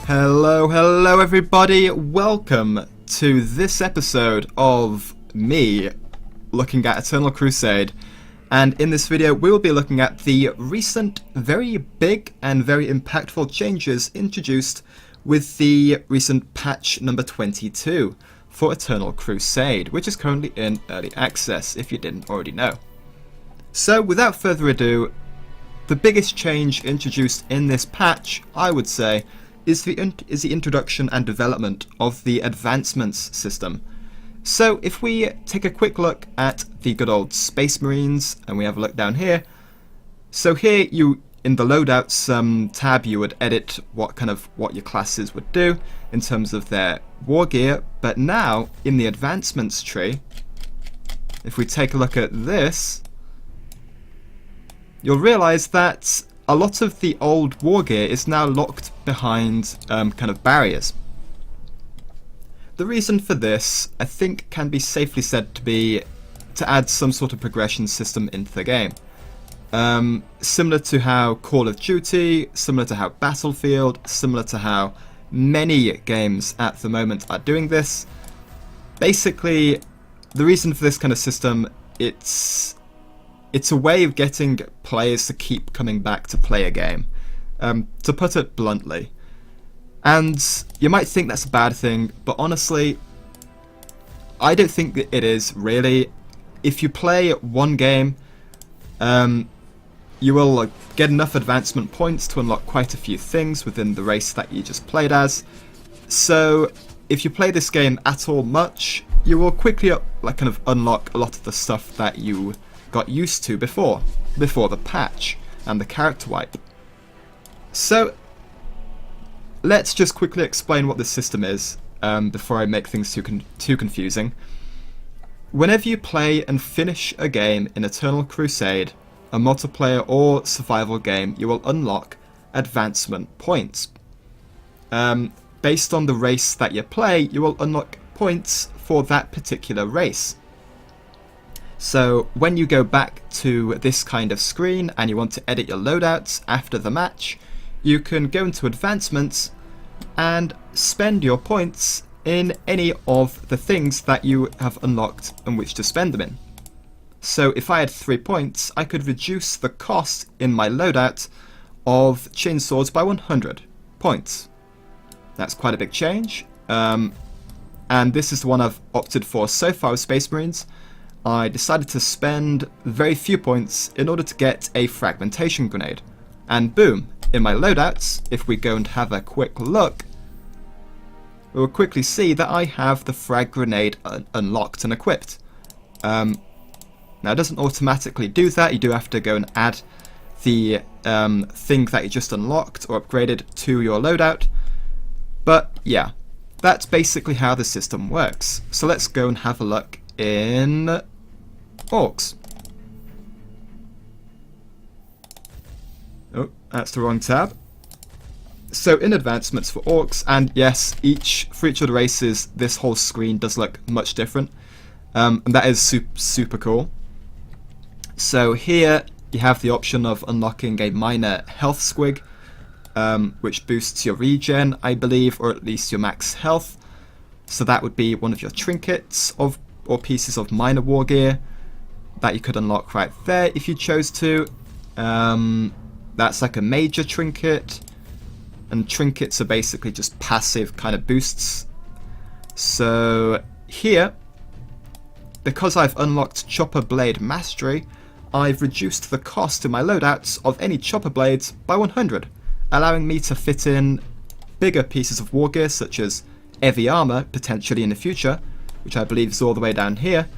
Hello everybody, welcome to this episode of me looking at Eternal Crusade, and in this video we will be looking at the recent very big and very impactful changes introduced with the recent patch number 22 for Eternal Crusade, which is currently in early access if you didn't already know. So without further ado, the biggest change introduced in this patch, I would say, is the introduction and development of the advancements system. So if we take a quick look at the good old Space Marines, and we have a look down here. So here you, in the loadouts tab, you would edit what your classes would do in terms of their war gear. But now in the advancements tree, if we take a look at this, you'll realize that a lot of the old war gear is now locked behind barriers. The reason for this, I think, can be safely said to be to add some sort of progression system into the game. Similar to how Call of Duty, similar to how Battlefield, similar to how many games at the moment are doing this. Basically, the reason for this kind of system, it's a way of getting players to keep coming back to play a game, to put it bluntly. And you might think that's a bad thing, but honestly, I don't think that it is, really. If you play one game, you will get enough advancement points to unlock quite a few things within the race that you just played as. So if you play this game at all much, you will quickly unlock a lot of the stuff that you got used to before the patch and the character wipe. So let's just quickly explain what this system is before I make things too confusing. Whenever you play and finish a game in Eternal Crusade, a multiplayer or survival game, you will unlock advancement points. Based on the race that you play, you will unlock points for that particular race. So when you go back to this kind of screen and you want to edit your loadouts after the match, you can go into advancements and spend your points in any of the things that you have unlocked and which to spend them in. So if I had 3 points, I could reduce the cost in my loadout of chainswords by 100 points. That's quite a big change, and this is the one I've opted for so far with Space Marines. I decided to spend very few points in order to get a fragmentation grenade. And boom, in my loadouts, if we go and have a quick look, we will quickly see that I have the frag grenade unlocked and equipped. Now it doesn't automatically do that, you do have to go and add the thing that you just unlocked or upgraded to your loadout. But yeah, that's basically how the system works. So let's go and have a look in Orcs. Oh, that's the wrong tab. So in advancements for Orcs, and yes, for each of the races, this whole screen does look much different, and that is super cool. So here you have the option of unlocking a minor health squig, which boosts your regen, I believe, or at least your max health. So that would be one of your trinkets or pieces of minor war gear that you could unlock right there if you chose to. That's like a major trinket, and trinkets are basically just passive kind of boosts. So here, because I've unlocked Chopper Blade Mastery, I've reduced the cost in my loadouts of any chopper blades by 100, allowing me to fit in bigger pieces of war gear such as heavy armor potentially in the future, which I believe is all the way down here,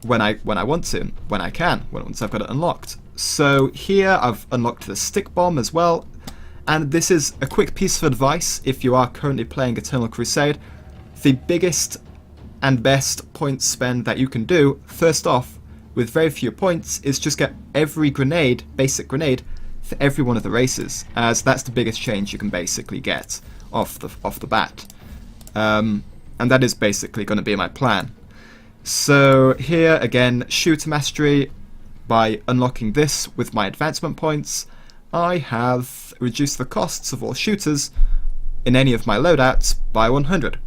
when I want to, once I've got it unlocked. So here I've unlocked the stick bomb as well, and this is a quick piece of advice if you are currently playing Eternal Crusade. The biggest and best point spend that you can do, first off, with very few points, is just get every grenade, basic grenade, for every one of the races, as that's the biggest change you can basically get off the bat. And that is basically going to be my plan. So here again, Shooter Mastery, by unlocking this with my advancement points, I have reduced the costs of all shooters in any of my loadouts by 100.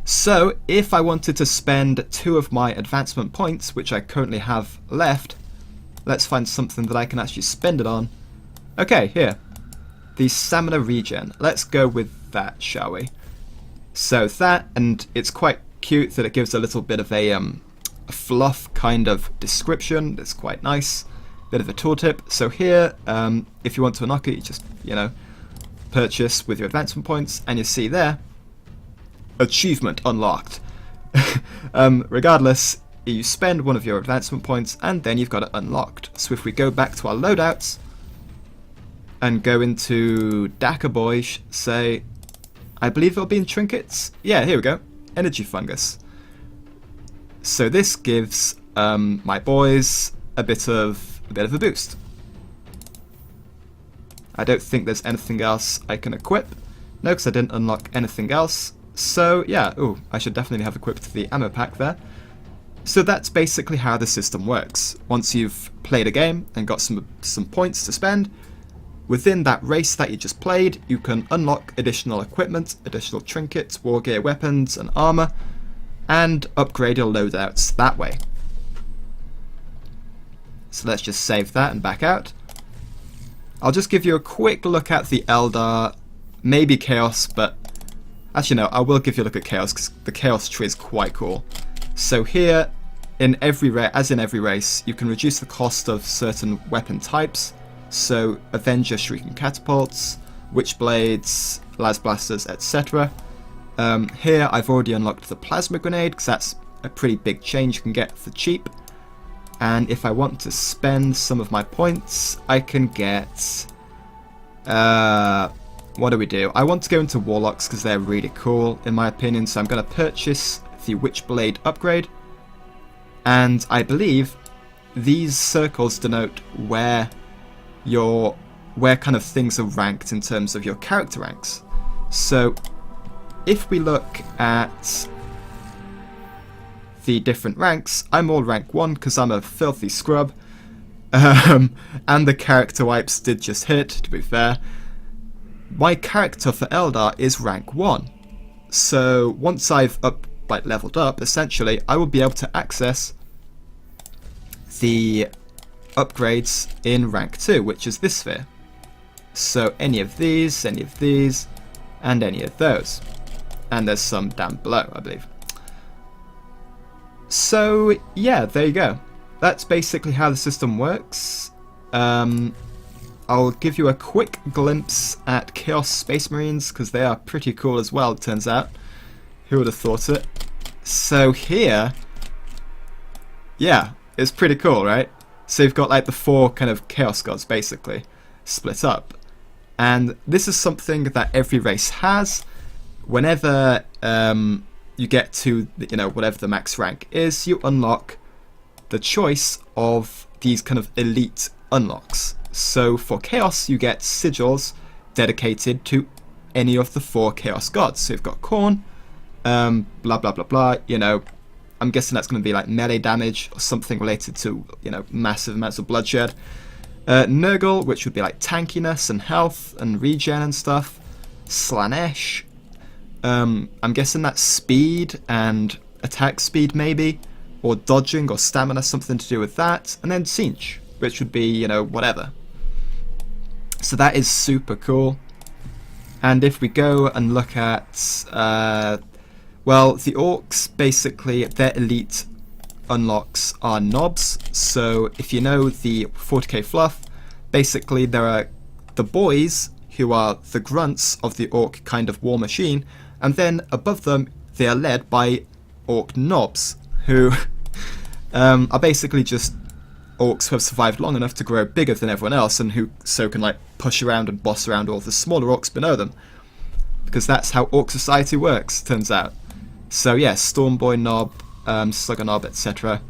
So if I wanted to spend 2 of my advancement points, which I currently have left, let's find something that I can actually spend it on. Okay, here. The stamina regen. Let's go with that, shall we? So that, and it's quite cute that it gives a little bit of a fluff kind of description. It's quite nice. Bit of a tooltip. So here, if you want to unlock it, you just, purchase with your advancement points, and you see there, achievement unlocked. Regardless, you spend one of your advancement points and then you've got it unlocked. So if we go back to our loadouts and go into Daka Boy, say, I believe it'll be in trinkets. Yeah, here we go. Energy fungus. So this gives my boys a bit of a boost. I don't think there's anything else I can equip. No, because I didn't unlock anything else. So yeah, ooh, I should definitely have equipped the ammo pack there. So that's basically how the system works. Once you've played a game and got some points to spend, within that race that you just played, you can unlock additional equipment, additional trinkets, war gear, weapons, and armor, and upgrade your loadouts that way. So let's just save that and back out. I'll just give you a quick look at the Eldar, maybe Chaos, but actually no, I will give you a look at Chaos because the Chaos tree is quite cool. So here, as in every race, you can reduce the cost of certain weapon types. So Avenger Shrieking Catapults, Witchblades, Las Blasters, etc. Here I've already unlocked the Plasma Grenade because that's a pretty big change you can get for cheap. And if I want to spend some of my points, I can get... what do we do? I want to go into Warlocks because they're really cool, in my opinion, so I'm going to purchase the Witchblade upgrade. And I believe these circles denote where kind of things are ranked in terms of your character ranks. So if we look at the different ranks, I'm all rank 1 because I'm a filthy scrub. And the character wipes did just hit, to be fair. My character for Eldar is rank 1. So once I've leveled up, essentially, I will be able to access the upgrades in rank 2, which is this sphere. So any of these, and any of those. And there's some down below, I believe. So yeah, there you go. That's basically how the system works. I'll give you a quick glimpse at Chaos Space Marines, because they are pretty cool as well, it turns out. Who would have thought it? So here, yeah, it's pretty cool, right? So you've got like the 4 kind of Chaos Gods, basically, split up. And this is something that every race has. Whenever you get to, whatever the max rank is, you unlock the choice of these kind of elite unlocks. So for Chaos, you get sigils dedicated to any of the 4 Chaos Gods. So you've got Khorne, blah blah blah blah, I'm guessing that's going to be like melee damage or something related to, massive amounts of bloodshed. Nurgle, which would be like tankiness and health and regen and stuff. Slanesh, I'm guessing that's speed and attack speed maybe, or dodging or stamina, something to do with that. And then Tzeentch, which would be, whatever. So that is super cool. And if we go and look at, well, the Orcs, basically, their elite unlocks are knobs. So if you know the 40k fluff, basically there are the boys, who are the grunts of the Orc kind of war machine, and then above them they are led by Orc knobs, who are basically just Orcs who have survived long enough to grow bigger than everyone else, and who so can like push around and boss around all the smaller Orcs below them, because that's how Orc society works, turns out. So yeah, Stormboy Knob, Slugger Knob, etc.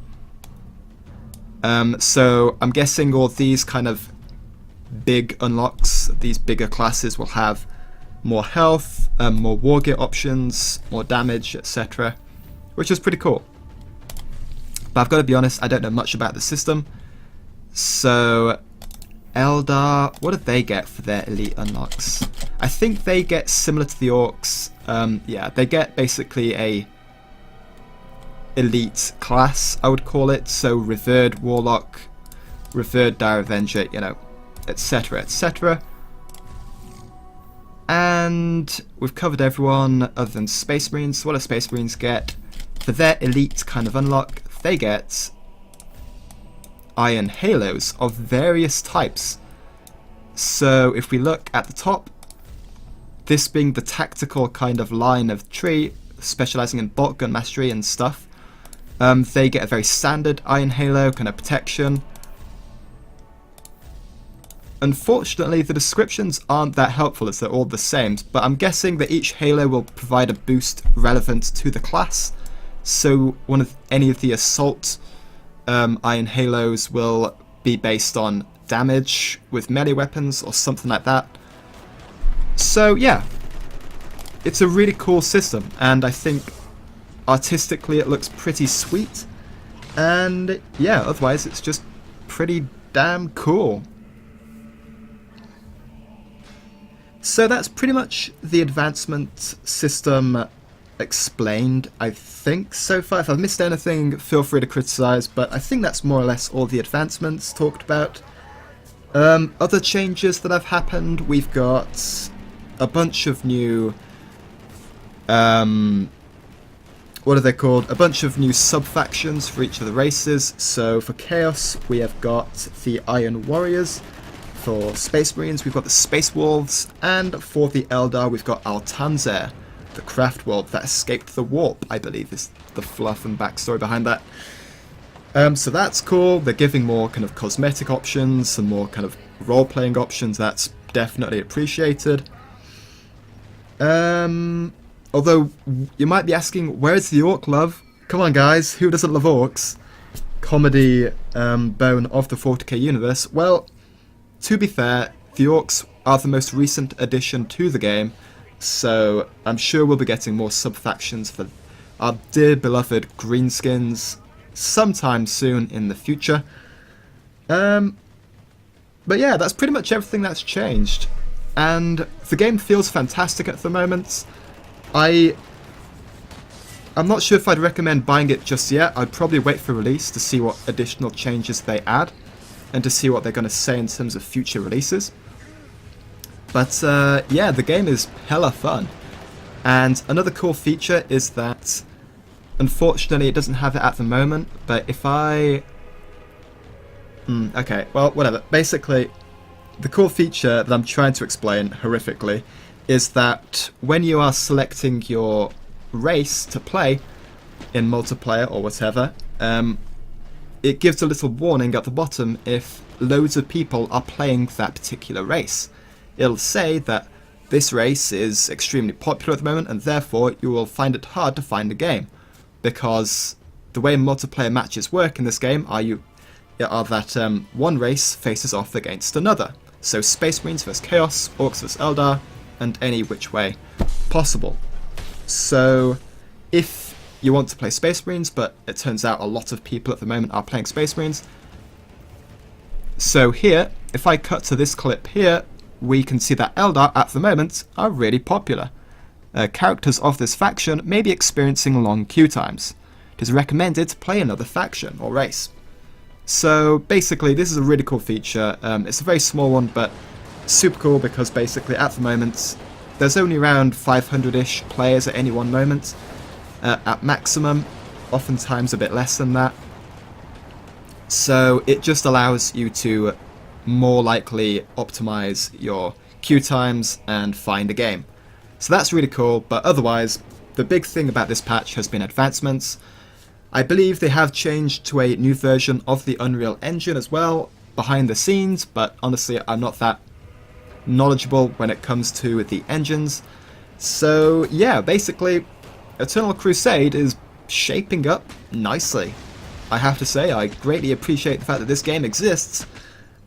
So I'm guessing all these kind of big unlocks, these bigger classes, will have more health, more war gear options, more damage, etc. Which is pretty cool. But I've got to be honest, I don't know much about the system. So Eldar, what did they get for their elite unlocks? I think they get similar to the Orcs. Yeah, they get basically a elite class, I would call it. So Revered Warlock, Revered Dire Avenger, you know, etc, etc. And we've covered everyone other than Space Marines. What do Space Marines get? For their elite kind of unlock, they get Iron Halos of various types. So if we look at the top, this being the tactical kind of line of tree, specializing in bolt gun mastery and stuff, they get a very standard Iron Halo kind of protection. Unfortunately, the descriptions aren't that helpful as they're all the same, but I'm guessing that each Halo will provide a boost relevant to the class. So any of the Assault Iron Halos will be based on damage with melee weapons or something like that. So yeah, it's a really cool system, and I think artistically it looks pretty sweet, and yeah, otherwise it's just pretty damn cool. So that's pretty much the advancement system explained, I think, so far. If I've missed anything, feel free to criticize, but I think that's more or less all the advancements talked about. Other changes that have happened, we've got a bunch of new, what are they called? A bunch of new sub-factions for each of the races. So for Chaos, we have got the Iron Warriors. For Space Marines, we've got the Space Wolves. And for the Eldar, we've got Altanzer, the craft world that escaped the warp, I believe is the fluff and backstory behind that. So that's cool. They're giving more kind of cosmetic options and more kind of role-playing options. That's definitely appreciated. Although you might be asking, where's the orc love? Come on, guys, who doesn't love orcs? Comedy bone of the 40k universe. Well, to be fair, the orcs are the most recent addition to the game, so I'm sure we'll be getting more sub-factions for our dear beloved greenskins sometime soon in the future. But yeah, that's pretty much everything that's changed. And the game feels fantastic at the moment. I'm not sure if I'd recommend buying it just yet. I'd probably wait for release to see what additional changes they add and to see what they're going to say in terms of future releases. But yeah, the game is hella fun. And another cool feature is that, unfortunately, it doesn't have it at the moment, but if I... okay, well, whatever. Basically, the cool feature that I'm trying to explain horrifically is that when you are selecting your race to play in multiplayer or whatever, it gives a little warning at the bottom if loads of people are playing that particular race. It'll say that this race is extremely popular at the moment, and therefore you will find it hard to find a game, because the way multiplayer matches work in this game are that one race faces off against another. So Space Marines vs Chaos, Orcs vs Eldar, and any which way possible. So if you want to play Space Marines, but it turns out a lot of people at the moment are playing Space Marines. So here, if I cut to this clip here, we can see that Eldar at the moment are really popular. Characters of this faction may be experiencing long queue times. It is recommended to play another faction or race. So basically this is a really cool feature. It's a very small one, but super cool, because basically at the moment there's only around 500-ish players at any one moment. At maximum, oftentimes a bit less than that. So it just allows you to more likely optimize your queue times and find a game. So that's really cool, but otherwise, the big thing about this patch has been advancements. I believe they have changed to a new version of the Unreal Engine as well, behind the scenes, but honestly I'm not that knowledgeable when it comes to the engines. So yeah, basically, Eternal Crusade is shaping up nicely. I have to say, I greatly appreciate the fact that this game exists,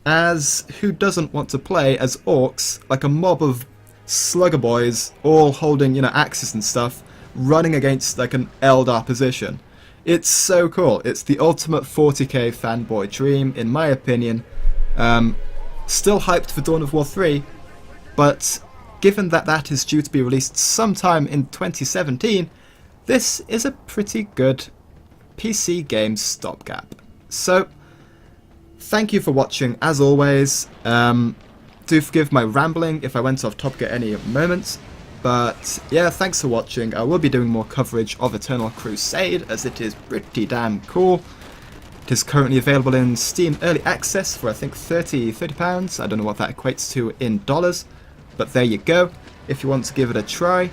as who doesn't want to play as orcs, like a mob of slugger boys, all holding, axes and stuff, running against like an Eldar position. It's so cool. It's the ultimate 40k fanboy dream, in my opinion. Still hyped for Dawn of War 3, but given that that is due to be released sometime in 2017, this is a pretty good PC game stopgap. So, thank you for watching as always. Do forgive my rambling if I went off topic at any moment. But yeah, thanks for watching. I will be doing more coverage of Eternal Crusade as it is pretty damn cool. It is currently available in Steam Early Access for I think £30. I don't know what that equates to in dollars. But there you go, if you want to give it a try.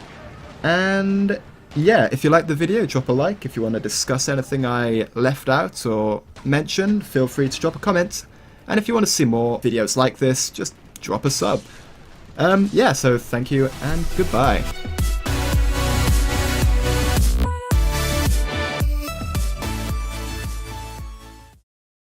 And yeah, if you liked the video, drop a like. If you want to discuss anything I left out or mentioned, feel free to drop a comment. And if you want to see more videos like this, just drop a sub. Yeah, so thank you and goodbye.